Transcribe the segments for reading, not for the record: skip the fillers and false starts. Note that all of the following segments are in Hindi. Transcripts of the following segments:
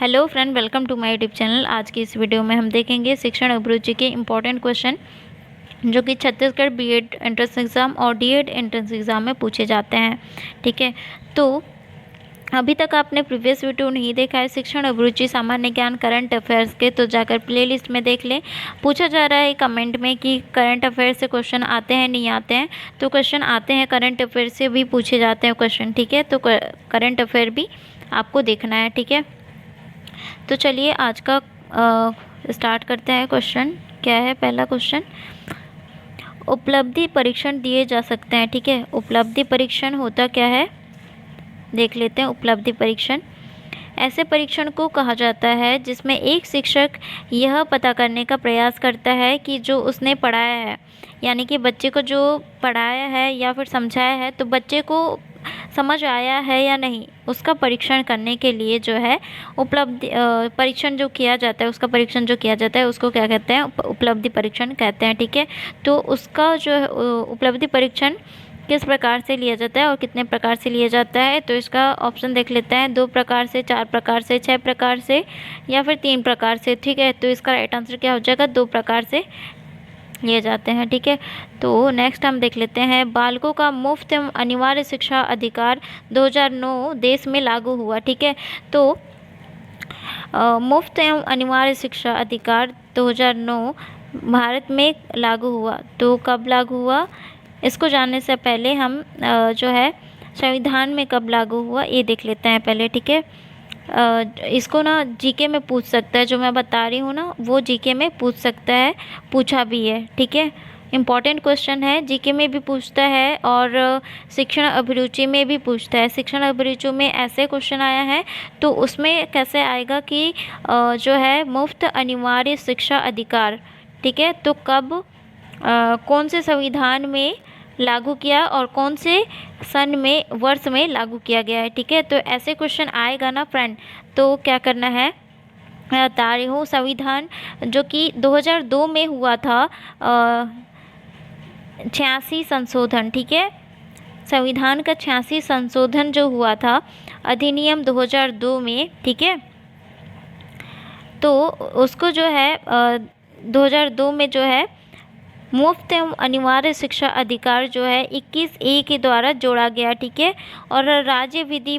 Hello friend, welcome to my YouTube channel. आज की इस वीडियो में हम देखेंगे शिक्षण अभिरुचि के इम्पोर्टेंट क्वेश्चन जो कि छत्तीसगढ़ बीएड एंट्रेंस एग्ज़ाम और डीएड एंट्रेंस एग्ज़ाम में पूछे जाते हैं। ठीक है, तो अभी तक आपने प्रीवियस वीडियो नहीं देखा है शिक्षण अभिरुचि सामान्य ज्ञान करंट अफेयर्स के, तो जाकर प्लेलिस्ट में देख लें। पूछा जा रहा है कमेंट में कि करंट अफेयर से क्वेश्चन आते हैं नहीं आते हैं, तो क्वेश्चन आते हैं, करंट अफेयर से भी पूछे जाते हैं क्वेश्चन। ठीक है, तो करंट अफेयर भी आपको देखना है। ठीक है, तो चलिए आज का स्टार्ट करते हैं। क्वेश्चन क्या है? पहला क्वेश्चन, उपलब्धि परीक्षण दिए जा सकते हैं। ठीक है, उपलब्धि परीक्षण होता क्या है देख लेते हैं। उपलब्धि परीक्षण ऐसे परीक्षण को कहा जाता है जिसमें एक शिक्षक यह पता करने का प्रयास करता है कि जो उसने पढ़ाया है, यानी कि बच्चे को जो पढ़ाया है या फिर समझाया है, तो बच्चे को समझ आया है या नहीं, उसका परीक्षण करने के लिए जो है उपलब्धि परीक्षण जो किया जाता है, उसका परीक्षण जो किया जाता है उसको क्या कहते हैं? उपलब्धि परीक्षण कहते हैं। ठीक है, तो उसका जो है उपलब्धि परीक्षण किस प्रकार से लिया जाता है और कितने प्रकार से लिया जाता है, तो इसका ऑप्शन देख लेते हैं। 2 प्रकार से, 4 प्रकार से, 6 प्रकार से या फिर 3 प्रकार से। ठीक है, तो इसका राइट आंसर क्या हो जाएगा? 2 प्रकार से लिए जाते हैं। ठीक है, तो नेक्स्ट हम देख लेते हैं, बालकों का मुफ्त एवं अनिवार्य शिक्षा अधिकार 2009 देश में लागू हुआ। ठीक है, तो मुफ्त एवं अनिवार्य शिक्षा अधिकार 2009 भारत में लागू हुआ। तो कब लागू हुआ, इसको जानने से पहले हम जो है संविधान में कब लागू हुआ ये देख लेते हैं पहले। ठीक है, इसको ना जीके में पूछ सकता है, जो मैं बता रही हूँ ना वो जीके में पूछ सकता है, पूछा भी है। ठीक है, इम्पॉर्टेंट क्वेश्चन है, जीके में भी पूछता है और शिक्षण अभिरुचि में भी पूछता है। शिक्षण अभिरुचि में ऐसे क्वेश्चन आया है तो उसमें कैसे आएगा कि जो है मुफ्त अनिवार्य शिक्षा अधिकार। ठीक है, तो कब कौन से संविधान में लागू किया और कौन से सन में, वर्ष में लागू किया गया है। ठीक है, तो ऐसे क्वेश्चन आएगा ना फ्रेंड, तो क्या करना है, मैं बता रही हूँ। संविधान जो कि 2002 में हुआ था, 86 संशोधन। ठीक है, संविधान का 86 संशोधन जो हुआ था अधिनियम 2002 में। ठीक है, तो उसको जो है 2002 में जो है मुफ्त एवं अनिवार्य शिक्षा अधिकार जो है 21A के द्वारा जोड़ा गया। ठीक है, और राज्य विधि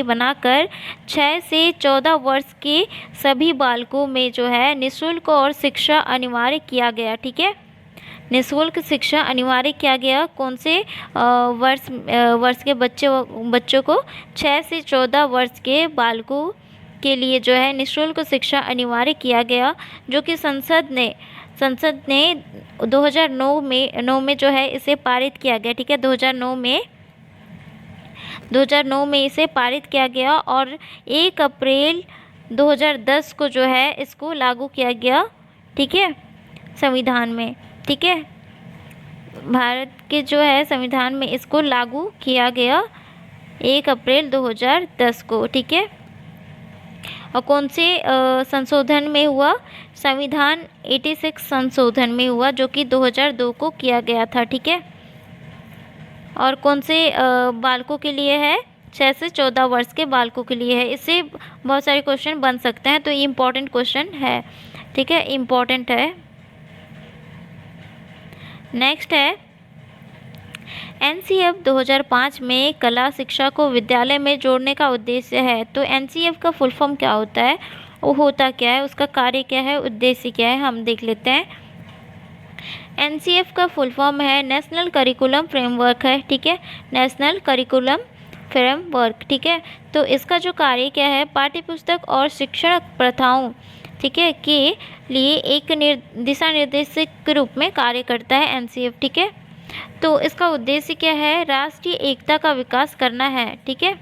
बनाकर 6 से 14 वर्ष के सभी बालकों में जो है निःशुल्क और शिक्षा अनिवार्य किया गया। ठीक है, निःशुल्क शिक्षा अनिवार्य किया गया। कौन से वर्ष के बच्चों को? 6 से 14 वर्ष के बालकों के लिए जो है निःशुल्क शिक्षा अनिवार्य किया गया, जो कि संसद ने 2009 में जो है इसे पारित किया गया। ठीक है, 2009 में इसे पारित किया गया और 1 अप्रैल 2010 को जो है इसको लागू किया गया। ठीक है, संविधान में। ठीक है, भारत के जो है संविधान में इसको लागू किया गया 1 अप्रैल 2010 को। ठीक है, और कौन से संशोधन में हुआ? संविधान 86 संशोधन में हुआ, जो कि 2002 को किया गया था। ठीक है, और कौन से बालकों के लिए है? 6 से 14 वर्ष के बालकों के लिए है। इससे बहुत सारे क्वेश्चन बन सकते हैं, तो ये इम्पोर्टेंट क्वेश्चन है। ठीक है, इम्पोर्टेंट है। नेक्स्ट है, एनसीएफ 2005 में कला शिक्षा को विद्यालय में जोड़ने का उद्देश्य है। तो एनसीएफ का फुल फॉर्म क्या होता है, वो होता क्या है, उसका कार्य क्या है, उद्देश्य क्या है, हम देख लेते हैं। एनसीएफ का फुल फॉर्म है नेशनल करिकुलम फ्रेमवर्क है। ठीक है, नेशनल करिकुलम फ्रेमवर्क। ठीक है, तो इसका जो कार्य क्या है, पाठ्यपुस्तक और शिक्षण प्रथाओं, ठीक है, के लिए एक दिशा निर्देश के रूप में कार्य करता है एनसीएफ। ठीक है, तो इसका उद्देश्य क्या है? राष्ट्रीय एकता का विकास करना है। ठीक है,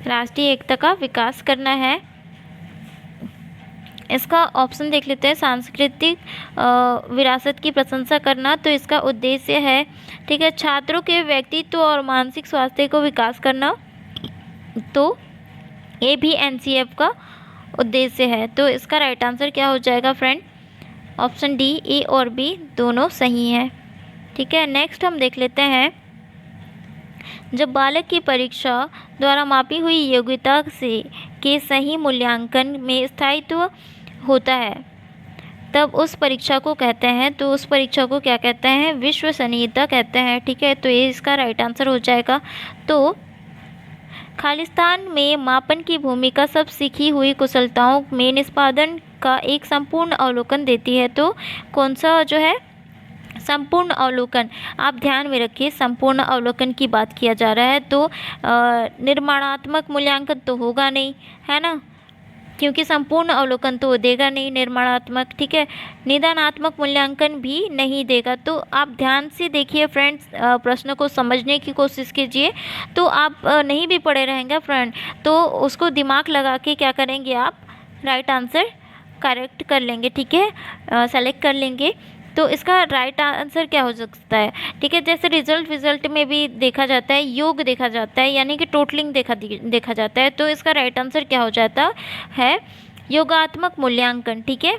राष्ट्रीय एकता का विकास करना है। इसका ऑप्शन देख लेते हैं, सांस्कृतिक विरासत की प्रशंसा करना, तो इसका उद्देश्य है। ठीक है, छात्रों के व्यक्तित्व और मानसिक स्वास्थ्य को विकास करना, तो ये भी एनसीएफ का उद्देश्य है। तो इसका राइट आंसर क्या हो जाएगा फ्रेंड? ऑप्शन डी, ए और बी दोनों सही है। ठीक है, नेक्स्ट हम देख लेते हैं, जब बालक की परीक्षा द्वारा मापी हुई योग्यता से के सही मूल्यांकन में स्थायित्व होता है तब उस परीक्षा को कहते हैं, तो उस परीक्षा को क्या कहते हैं? विश्वसनीयता कहते हैं। ठीक है, तो ये इसका राइट आंसर हो जाएगा। तो खालिस्तान में मापन की भूमिका सब सीखी हुई कुशलताओं में निष्पादन का एक संपूर्ण अवलोकन देती है। तो कौन सा जो है? संपूर्ण अवलोकन। आप ध्यान में रखिए, संपूर्ण अवलोकन की बात किया जा रहा है, तो निर्माणात्मक मूल्यांकन तो होगा नहीं, है ना, क्योंकि संपूर्ण अवलोकन तो देगा नहीं निर्माणात्मक। ठीक है, निदानात्मक मूल्यांकन भी नहीं देगा। तो आप ध्यान से देखिए फ्रेंड्स, प्रश्न को समझने की कोशिश कीजिए। तो आप नहीं भी पढ़े रहेंगे फ्रेंड, तो उसको दिमाग लगा के क्या करेंगे आप? राइट आंसर करेक्ट कर लेंगे। ठीक है, सेलेक्ट कर लेंगे। तो इसका राइट आंसर क्या हो सकता है? ठीक है, जैसे रिजल्ट में भी देखा जाता है, योग देखा जाता है, यानी कि टोटलिंग देखा जाता है। तो इसका राइट आंसर क्या हो जाता है? योगात्मक मूल्यांकन। ठीक है,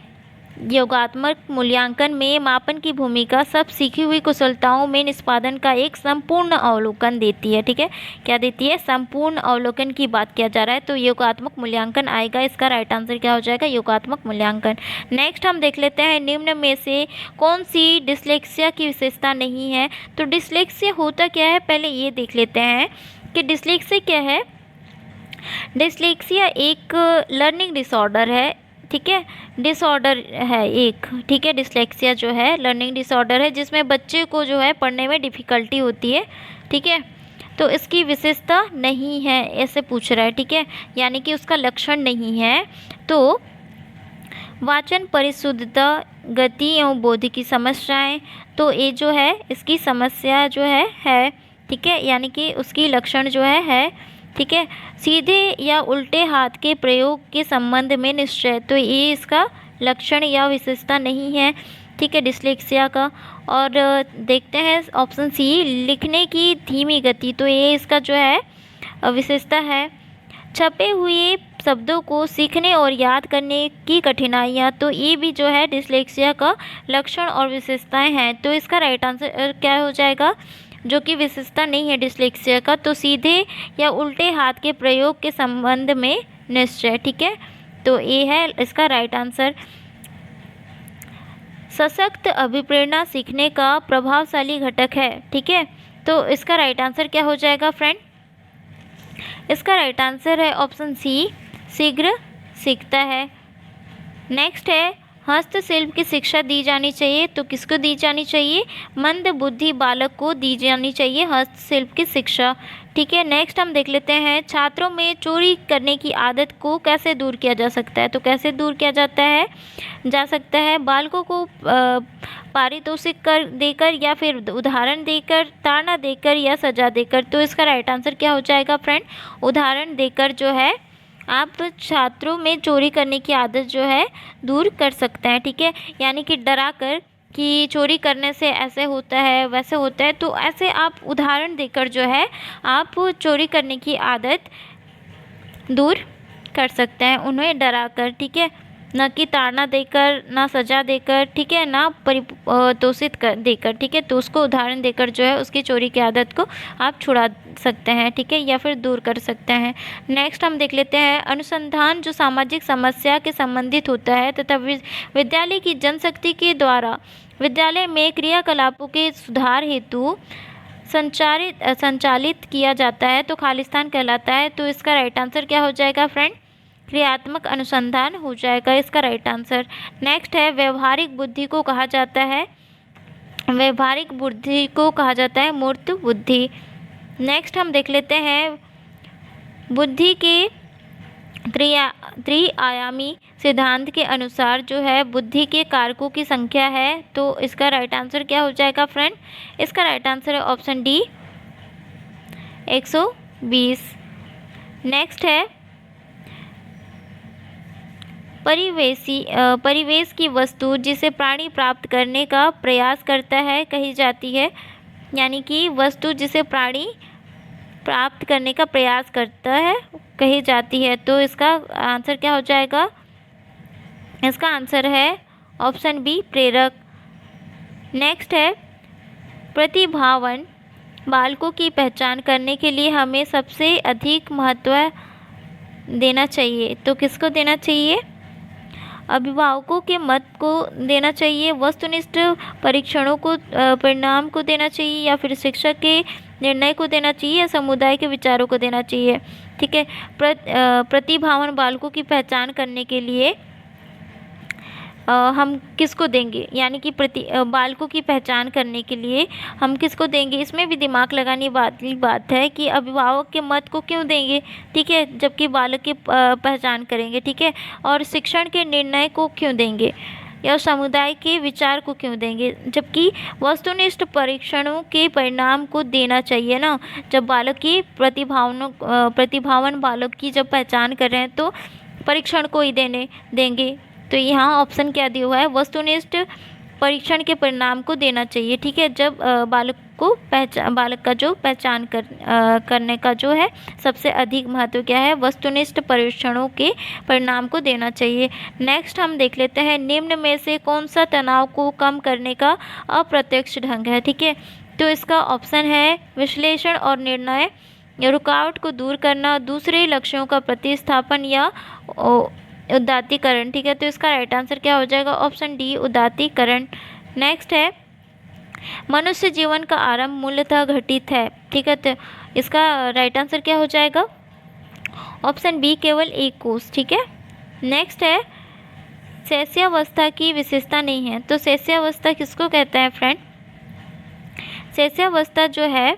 योगात्मक मूल्यांकन में मापन की भूमिका सब सीखी हुई कुशलताओं में निष्पादन का एक संपूर्ण अवलोकन देती है। ठीक है, क्या देती है? संपूर्ण अवलोकन की बात किया जा रहा है, तो योगात्मक मूल्यांकन आएगा। इसका राइट आंसर क्या हो जाएगा? योगात्मक मूल्यांकन। नेक्स्ट हम देख लेते हैं, निम्न में से कौन सी डिस्लेक्सिया की विशेषता नहीं है? तो डिस्लेक्सिया होता क्या है, पहले ये देख लेते हैं कि डिस्लेक्सिया क्या है। डिस्लेक्सिया एक लर्निंग डिसऑर्डर है। ठीक है, डिसऑर्डर है एक। ठीक है, डिस्लेक्सिया जो है लर्निंग डिसऑर्डर है, जिसमें बच्चे को जो है पढ़ने में डिफ़िकल्टी होती है। ठीक है, तो इसकी विशेषता नहीं है, ऐसे पूछ रहा है। ठीक है, यानी कि उसका लक्षण नहीं है। तो वाचन परिशुद्धता, गति एवं बोध की समस्याएं, तो ये जो है इसकी समस्या जो है। ठीक है, यानी कि उसकी लक्षण जो है। ठीक है, सीधे या उल्टे हाथ के प्रयोग के संबंध में निश्चय, तो ये इसका लक्षण या विशेषता नहीं है। ठीक है, डिस्लेक्सिया का। और देखते हैं ऑप्शन सी, लिखने की धीमी गति, तो ये इसका जो है विशेषता है। छपे हुए शब्दों को सीखने और याद करने की कठिनाइयाँ, तो ये भी जो है डिस्लेक्सिया का लक्षण और विशेषताएं हैं। तो इसका राइट आंसर क्या हो जाएगा? जो कि विशेषता नहीं है डिस्लेक्सिया का, तो सीधे या उल्टे हाथ के प्रयोग के संबंध में निश्चय। ठीक है, तो ये है इसका राइट आंसर। सशक्त अभिप्रेरणा सीखने का प्रभावशाली घटक है। ठीक है, तो इसका राइट आंसर क्या हो जाएगा फ्रेंड? इसका राइट आंसर है ऑप्शन सी, शीघ्र सीखता है। नेक्स्ट है, हस्तशिल्प की शिक्षा दी जानी चाहिए, तो किसको दी जानी चाहिए? मंद बुद्धि बालक को दी जानी चाहिए हस्तशिल्प की शिक्षा। ठीक है, नेक्स्ट हम देख लेते हैं, छात्रों में चोरी करने की आदत को कैसे दूर किया जा सकता है? तो कैसे दूर किया जा सकता है? बालकों को पारितोषिक देकर, या फिर उदाहरण देकर, ताड़ना देकर, या सजा देकर। तो इसका राइट आंसर क्या हो जाएगा फ्रेंड? उदाहरण देकर जो है आप छात्रों में चोरी करने की आदत जो है दूर कर सकते हैं। ठीक है, यानी कि डरा कर कि चोरी करने से ऐसे होता है वैसे होता है, तो ऐसे आप उदाहरण देकर जो है आप चोरी करने की आदत दूर कर सकते हैं, उन्हें डरा कर। ठीक है, न कि ताड़ना देकर, ना सजा देकर, ठीक है, ना परितोषित कर देकर। ठीक है, तो उसको उदाहरण देकर जो है उसकी चोरी की आदत को आप छुड़ा सकते हैं। ठीक है, या फिर दूर कर सकते हैं। नेक्स्ट हम देख लेते हैं, अनुसंधान जो सामाजिक समस्या के संबंधित होता है तथा विद्यालय की जनशक्ति के द्वारा विद्यालय में क्रियाकलापों के सुधार हेतु संचालित किया जाता है, तो खालिस्तान कहलाता है। तो इसका राइट आंसर क्या हो जाएगा फ्रेंड? क्रियात्मक अनुसंधान हो जाएगा इसका राइट आंसर। नेक्स्ट है, व्यावहारिक बुद्धि को कहा जाता है मूर्त बुद्धि। नेक्स्ट हम देख लेते हैं, बुद्धि के त्रिआयामी सिद्धांत के अनुसार जो है बुद्धि के कारकों की संख्या है, तो इसका राइट आंसर क्या हो जाएगा फ्रेंड? इसका राइट आंसर है ऑप्शन डी, 120। नेक्स्ट है, परिवेश की वस्तु जिसे प्राणी प्राप्त करने का प्रयास करता है कही जाती है, यानी कि वस्तु जिसे प्राणी प्राप्त करने का प्रयास करता है कही जाती है। तो इसका आंसर क्या हो जाएगा? इसका आंसर है ऑप्शन बी, प्रेरक। नेक्स्ट है, प्रतिभावन बालकों की पहचान करने के लिए हमें सबसे अधिक महत्व देना चाहिए। तो किसको देना चाहिए? अभिभावकों के मत को देना चाहिए, वस्तुनिष्ठ परीक्षणों को परिणाम को देना चाहिए, या फिर शिक्षक के निर्णय को देना चाहिए, या समुदाय के विचारों को देना चाहिए। ठीक है, प्रतिभावान बालकों की पहचान करने के लिए हम किसको देंगे, यानी कि बालकों की पहचान करने के लिए हम किसको देंगे? इसमें भी दिमाग लगाने वाली बात है कि अभिभावक के मत को क्यों देंगे, ठीक है, जबकि बालक की पहचान करेंगे। ठीक है, और शिक्षण के निर्णय को क्यों देंगे, या समुदाय के विचार को क्यों देंगे, जबकि वस्तुनिष्ठ परीक्षणों के परिणाम को देना चाहिए ना। जब बालक की प्रतिभावान बालक की जब पहचान कर रहे हैं तो परीक्षण को ही देंगे। तो यहाँ ऑप्शन क्या दिया हुआ है? वस्तुनिष्ठ परीक्षण के परिणाम को देना चाहिए। ठीक है, जब बालक का जो पहचान करने का जो है सबसे अधिक महत्व क्या है? वस्तुनिष्ठ परीक्षणों के परिणाम को देना चाहिए। नेक्स्ट हम देख लेते हैं, निम्न में से कौन सा तनाव को कम करने का अप्रत्यक्ष ढंग है? ठीक है, तो इसका ऑप्शन है विश्लेषण और निर्णय, रुकावट को दूर करना, दूसरे लक्ष्यों का प्रतिस्थापन, या उदात्तीकरण। ठीक है, तो इसका राइट आंसर क्या हो जाएगा? Option D, उदात्तीकरण। नेक्स्ट है, मनुष्य जीवन का आरंभ मूलतः घटित है। ठीक है, तो इसका राइट आंसर क्या हो जाएगा? ऑप्शन बी, केवल एक कोष। ठीक है, नेक्स्ट है, शैशवावस्था की विशेषता नहीं है। तो शैशवावस्था किसको कहते हैं फ्रेंड? शैशवावस्था जो है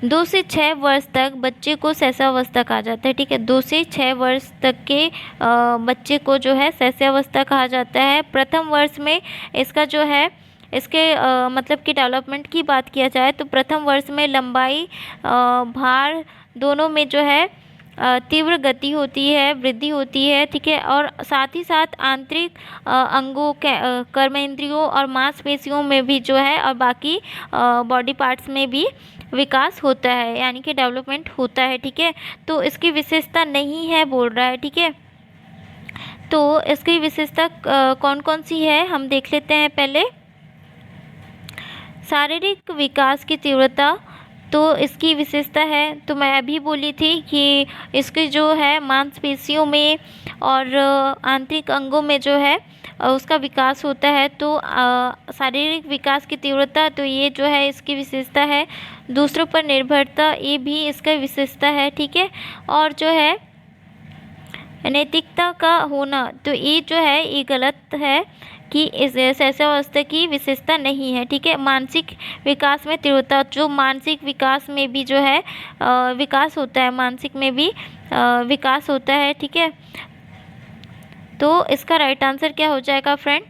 2 से 6 वर्ष तक बच्चे को शैशवावस्था कहा जाता है। ठीक है, 2 से 6 वर्ष तक के बच्चे को जो है शैशवावस्था कहा जाता है। प्रथम वर्ष में इसका जो है इसके मतलब कि डेवलपमेंट की बात किया जाए तो प्रथम वर्ष में लंबाई भार दोनों में जो है तीव्र गति होती है, वृद्धि होती है। ठीक है, और साथ ही साथ आंतरिक अंगों कर्मेंद्रियों और मांसपेशियों में भी जो है और बाकी बॉडी पार्ट्स में भी विकास होता है, यानी कि डेवलपमेंट होता है। ठीक है, तो इसकी विशेषता नहीं है बोल रहा है। ठीक है, तो इसकी विशेषता कौन कौन सी है हम देख लेते हैं। पहले शारीरिक विकास की तीव्रता, तो इसकी विशेषता है, तो मैं अभी बोली थी कि इसकी जो है मांसपेशियों में और आंतरिक अंगों में जो है उसका विकास होता है। तो शारीरिक विकास की तीव्रता, तो ये जो है इसकी विशेषता है। दूसरों पर निर्भरता, ये भी इसका विशेषता है। ठीक है, और जो है नैतिकता का होना, तो ये जो है ये गलत है कि इस शैशवावस्था की विशेषता नहीं है। ठीक है, मानसिक विकास में तीव्रता, जो मानसिक विकास में भी जो है विकास होता है, मानसिक में भी विकास होता है। ठीक है, तो इसका राइट आंसर क्या हो जाएगा फ्रेंड?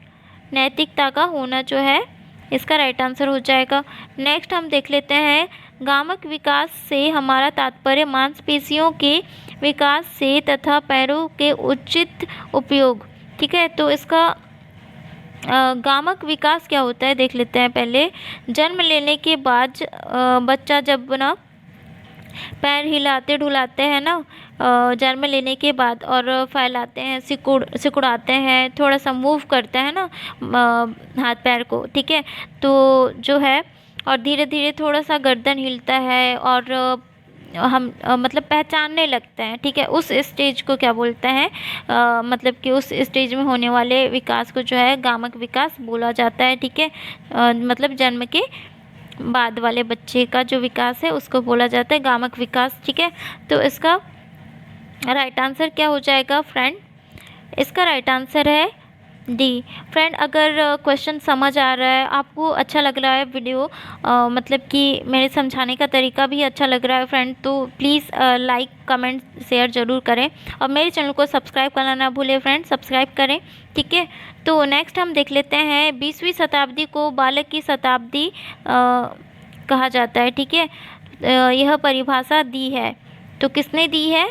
नैतिकता का होना जो है इसका राइट आंसर हो जाएगा। नेक्स्ट हम देख लेते हैं, गामक विकास से हमारा तात्पर्य मांसपेशियों के विकास से तथा पैरों के उचित उपयोग। ठीक है, तो इसका गामक विकास क्या होता है देख लेते हैं। पहले जन्म लेने के बाद बच्चा जब ना पैर हिलाते ढुलाते हैं ना जन्म लेने के बाद, और फैलाते हैं, सिकुड़ाते हैं, थोड़ा सा मूव करते हैं ना हाथ पैर को। ठीक है, तो जो है और धीरे धीरे थोड़ा सा गर्दन हिलता है और हम मतलब पहचानने लगते हैं। ठीक है, उस स्टेज को क्या बोलते हैं? मतलब कि उस स्टेज में होने वाले विकास को जो है गामक विकास बोला जाता है। ठीक है, मतलब जन्म के बाद वाले बच्चे का जो विकास है उसको बोला जाता है गामक विकास। ठीक है, तो इसका राइट आंसर क्या हो जाएगा फ्रेंड? इसका राइट आंसर है डी। फ्रेंड, अगर क्वेश्चन समझ आ रहा है, आपको अच्छा लग रहा है वीडियो, मतलब कि मेरे समझाने का तरीका भी अच्छा लग रहा है फ्रेंड, तो प्लीज़ लाइक कमेंट शेयर ज़रूर करें और मेरे चैनल को सब्सक्राइब करना ना भूलें फ्रेंड, सब्सक्राइब करें। ठीक है, तो नेक्स्ट हम देख लेते हैं, 20वीं शताब्दी को बालक की शताब्दी कहा जाता है। ठीक है, यह परिभाषा दी है, तो किसने दी है?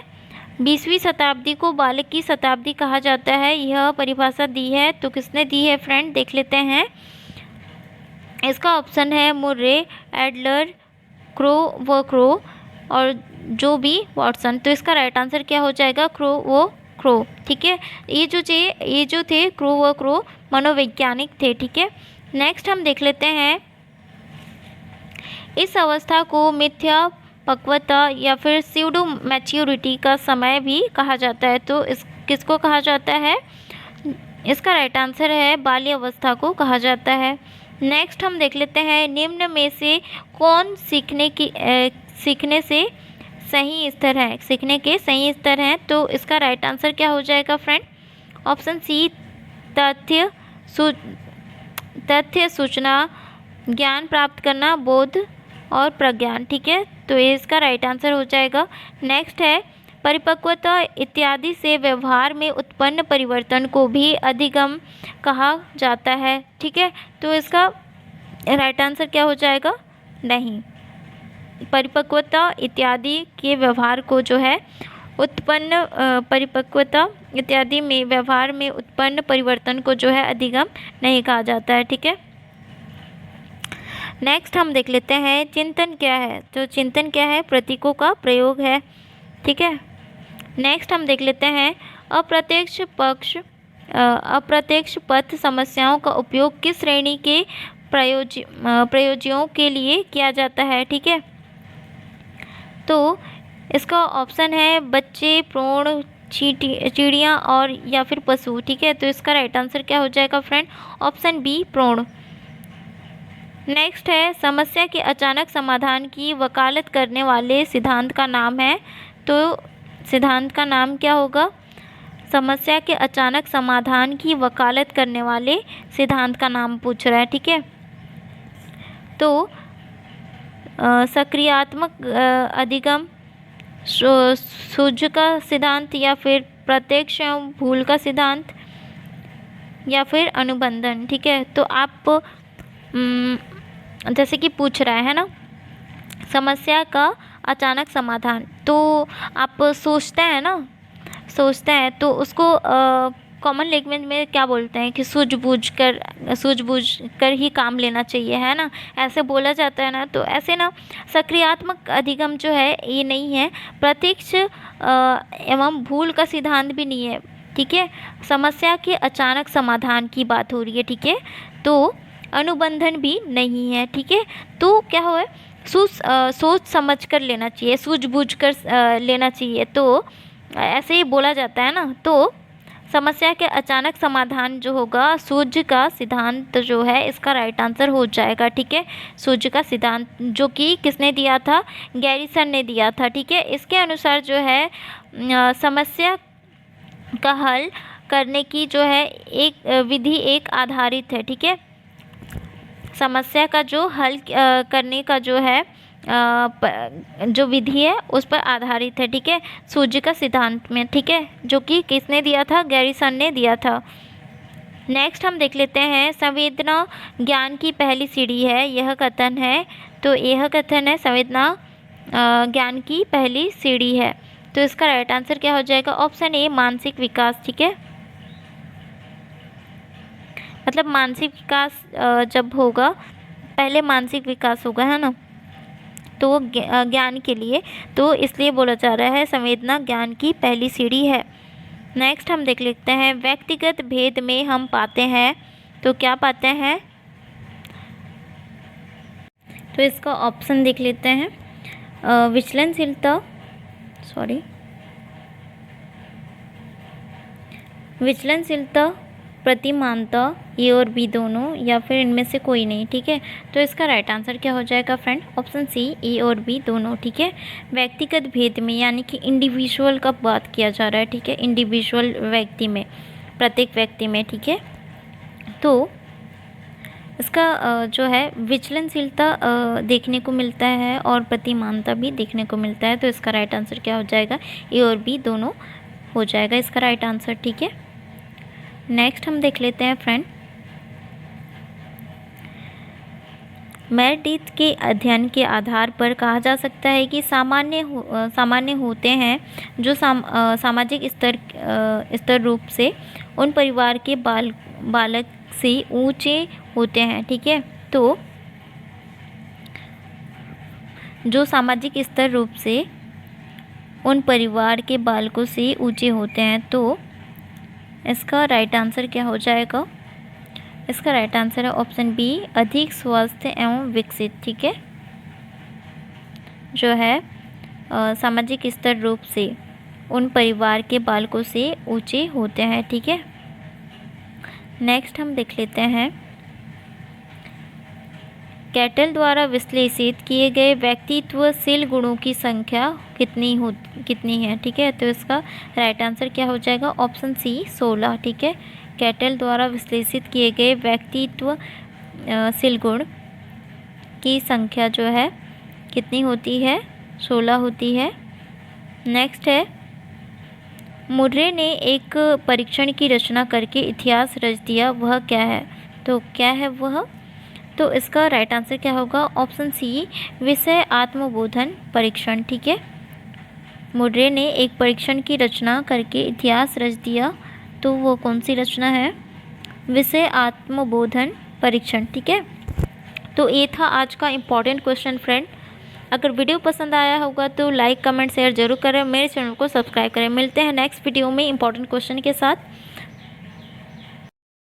20वीं शताब्दी को बालक की शताब्दी कहा जाता है, यह परिभाषा दी है, तो किसने दी है फ्रेंड? देख लेते हैं। इसका ऑप्शन है मुर्रे, एडलर, क्रो और जो बी वॉटसन। तो इसका राइट आंसर क्या हो जाएगा? क्रो। ठीक है, ये जो थे क्रो मनोवैज्ञानिक थे। ठीक है, नेक्स्ट हम देख लेते हैं, इस अवस्था को मिथ्या पक्वता या फिर स्यूडो मैच्योरिटी का समय भी कहा जाता है। तो इस किसको कहा जाता है? इसका राइट आंसर है बाल्य अवस्था को कहा जाता है। नेक्स्ट हम देख लेते हैं, निम्न में से कौन सीखने से सही स्तर है, सीखने के सही स्तर हैं? तो इसका राइट आंसर क्या हो जाएगा फ्रेंड? ऑप्शन सी, तथ्य सूचना, ज्ञान प्राप्त करना, बोध और प्रज्ञान। ठीक है, तो ये इसका राइट आंसर हो जाएगा। नेक्स्ट है, परिपक्वता इत्यादि से व्यवहार में उत्पन्न परिवर्तन को भी अधिगम कहा जाता है। ठीक है, तो इसका राइट आंसर क्या हो जाएगा? नहीं, परिपक्वता इत्यादि के व्यवहार को जो है उत्पन्न परिपक्वता इत्यादि में व्यवहार में उत्पन्न परिवर्तन को जो है अधिगम नहीं कहा जाता है। ठीक है, नेक्स्ट हम देख लेते हैं, चिंतन क्या है? तो चिंतन क्या है? प्रतीकों का प्रयोग है। ठीक है, नेक्स्ट हम देख लेते हैं, अप्रत्यक्ष पथ समस्याओं का उपयोग किस श्रेणी के प्रयोज्यों के लिए किया जाता है? ठीक है, तो इसका ऑप्शन है बच्चे, प्रोण, चिड़िया और या फिर पशु। ठीक है, तो इसका राइट आंसर क्या हो जाएगा फ्रेंड? ऑप्शन बी, प्रोण। नेक्स्ट है, समस्या के अचानक समाधान की वकालत करने वाले सिद्धांत का नाम है। तो सिद्धांत का नाम क्या होगा? समस्या के अचानक समाधान की वकालत करने वाले सिद्धांत का नाम पूछ रहा है। ठीक है, तो सक्रियात्मक अधिगम, सूझ का सिद्धांत, या फिर प्रत्यक्ष एवं भूल का सिद्धांत, या फिर अनुबंधन। ठीक है, तो आप जैसे कि पूछ रहा है ना, समस्या का अचानक समाधान, तो आप सोचते हैं तो उसको कॉमन लैंग्वेज में क्या बोलते हैं कि सूझबूझ कर ही काम लेना चाहिए, है ना, ऐसे बोला जाता है ना। तो ऐसे ना सक्रियात्मक अधिगम जो है ये नहीं है, प्रत्यक्ष एवं भूल का सिद्धांत भी नहीं है। ठीक है, समस्या के अचानक समाधान की बात हो रही है। ठीक है, तो अनुबंधन भी नहीं है। ठीक है, तो क्या हुआ, सोच समझ कर लेना चाहिए, सूझबूझ कर लेना चाहिए, तो ऐसे ही बोला जाता है ना। तो समस्या के अचानक समाधान जो होगा, सूझ का सिद्धांत जो है, इसका राइट आंसर हो जाएगा। ठीक है, सूझ का सिद्धांत जो कि किसने दिया था? गैरिसन ने दिया था। ठीक है, इसके अनुसार जो है समस्या का हल करने की जो है एक विधि एक आधारित है। ठीक है, समस्या का जो हल करने का जो है जो विधि है उस पर आधारित है। ठीक है, सूझ का सिद्धांत में। ठीक है, जो कि किसने दिया था? गैरिसन ने दिया था। नेक्स्ट हम देख लेते हैं, संवेदना ज्ञान की पहली सीढ़ी है, यह कथन है। तो यह कथन है संवेदना ज्ञान की पहली सीढ़ी है। तो इसका राइट आंसर क्या हो जाएगा? ऑप्शन ए, मानसिक विकास। ठीक है, मतलब मानसिक विकास जब होगा, पहले मानसिक विकास होगा, है ना, तो ज्ञान के लिए, तो इसलिए बोला जा रहा है संवेदना ज्ञान की पहली सीढ़ी है। नेक्स्ट हम देख लेते हैं, व्यक्तिगत भेद में हम पाते हैं, तो क्या पाते हैं? तो इसका ऑप्शन देख लेते हैं, विचलनशीलता, प्रतिमानता, ए और बी दोनों, या फिर इनमें से कोई नहीं। ठीक है, तो इसका राइट आंसर क्या हो जाएगा फ्रेंड? ऑप्शन सी, ए और बी दोनों। ठीक है, व्यक्तिगत भेद में यानी कि इंडिविजुअल का बात किया जा रहा है। ठीक है, इंडिविजुअल व्यक्ति में, प्रत्येक व्यक्ति में। ठीक है, तो इसका जो है विचलनशीलता देखने को मिलता है और प्रतिमानता भी देखने को मिलता है। तो इसका राइट आंसर क्या हो जाएगा? ए और बी दोनों हो जाएगा इसका राइट आंसर। ठीक है, नेक्स्ट हम देख लेते हैं फ्रेंड, मेरिडिथ के अध्ययन के आधार पर कहा जा सकता है कि सामान्य होते हैं जो सामाजिक स्तर रूप से उन परिवार के बालक से ऊंचे होते हैं। ठीक है, तो जो सामाजिक स्तर रूप से उन परिवार के बालकों से ऊंचे होते हैं, तो इसका राइट आंसर क्या हो जाएगा? इसका राइट आंसर है ऑप्शन बी, अधिक स्वस्थ एवं विकसित। ठीक है, जो है सामाजिक स्तर रूप से उन परिवार के बालकों से ऊंचे होते हैं। ठीक है, नेक्स्ट हम देख लेते हैं, कैटल द्वारा विश्लेषित किए गए व्यक्तित्वशील गुणों की संख्या कितनी है। ठीक है, तो इसका राइट आंसर क्या हो जाएगा, ऑप्शन सी 16। ठीक है, कैटल द्वारा विश्लेषित किए गए व्यक्तित्वशील गुण की संख्या जो है कितनी होती है, 16 होती है। नेक्स्ट है, मुर्रे ने एक परीक्षण की रचना करके इतिहास रच दिया, वह क्या है। तो क्या है वह, तो इसका राइट आंसर क्या होगा, ऑप्शन सी, विषय आत्मबोधन परीक्षण। ठीक है, मुर्रे ने एक परीक्षण की रचना करके इतिहास रच दिया, तो वो कौन सी रचना है, विषय आत्मबोधन परीक्षण। ठीक है, तो ये था आज का इम्पॉर्टेंट क्वेश्चन फ्रेंड। अगर वीडियो पसंद आया होगा तो लाइक कमेंट शेयर जरूर करें, मेरे चैनल को सब्सक्राइब करें। मिलते हैं नेक्स्ट वीडियो में इम्पॉर्टेंट क्वेश्चन के साथ।